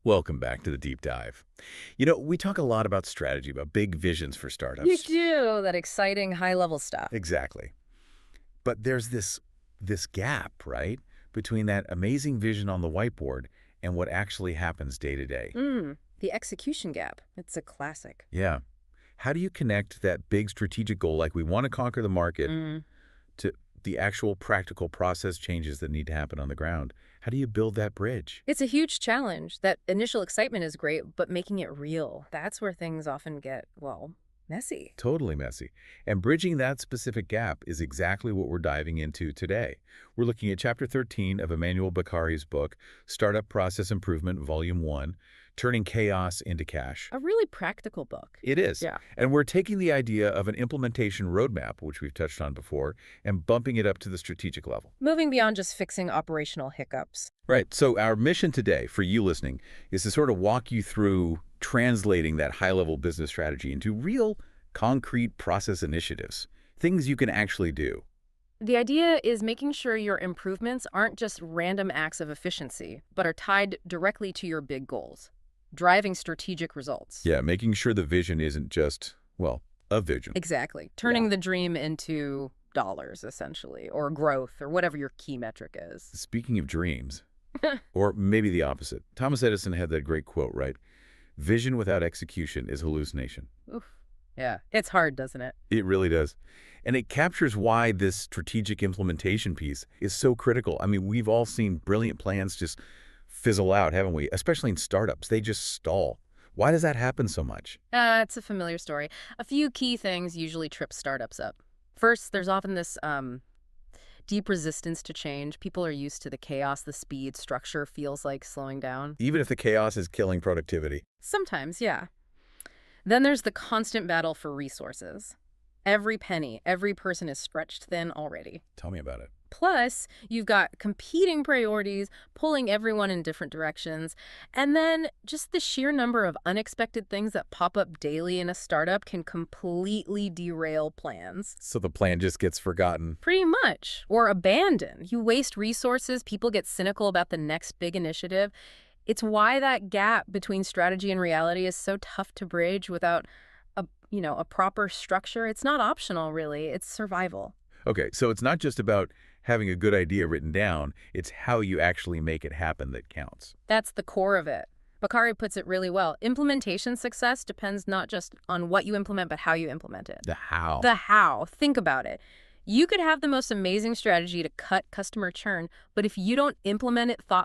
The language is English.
Welcome back to the deep dive. We talk a lot about strategy, about big visions for You startups. do that exciting high-level stuff. Exactly. But there's this gap, right, between that amazing vision on the whiteboard and what actually happens day to day. The execution gap. It's a classic. Yeah. How do you connect that big strategic goal, like we want to conquer the market, Mm. to the actual practical process changes that need to happen on the ground? How do you build that bridge? It's a huge challenge. That initial excitement is great, but making it real, that's where things often get, well, messy. Totally messy. And bridging that specific gap is exactly what we're diving into today. We're looking at Chapter 13 of Emmanuel Beccari's book, Startup Process Improvement, Volume 1, Turning Chaos into Cash. A really practical book. It is. Yeah. And we're taking the idea of an implementation roadmap, which we've touched on before, and bumping it up to the strategic level. Moving beyond just fixing operational hiccups. Right. So our mission today for you listening is to sort of walk you through translating that high-level business strategy into real, concrete process initiatives, things you can actually do. The idea is making sure your improvements aren't just random acts of efficiency, but are tied directly to your big goals, driving strategic results. Yeah, making sure the vision isn't just, well, a vision. Exactly. Turning the dream into dollars, essentially, or growth, or whatever your key metric is. Speaking of dreams, or maybe the opposite, Thomas Edison had that great quote, right? Vision without execution is hallucination. Oof. Yeah. It's hard, doesn't it? It really does. And it captures why this strategic implementation piece is so critical. I mean, we've all seen brilliant plans just fizzle out, haven't we? Especially in startups. They just stall. Why does that happen so much? It's a familiar story. A few key things usually trip startups up. First, there's often this deep resistance to change. People are used to the chaos, the speed, structure feels like slowing down. Even if the chaos is killing productivity. Sometimes, yeah. Then there's the constant battle for resources. Every penny, every person is stretched thin already. Tell me about it. Plus, you've got competing priorities, pulling everyone in different directions. And then just the sheer number of unexpected things that pop up daily in a startup can completely derail plans. So the plan just gets forgotten. Pretty much. Or abandoned. You waste resources, people get cynical about the next big initiative. It's why that gap between strategy and reality is so tough to bridge without a proper structure. It's not optional, really. It's survival. Okay, so it's not just about having a good idea written down, it's how you actually make it happen that counts. That's the core of it. Bakari puts it really well. Implementation success depends not just on what you implement, but how you implement it. The how. The how. Think about it. You could have the most amazing strategy to cut customer churn, but if you don't implement it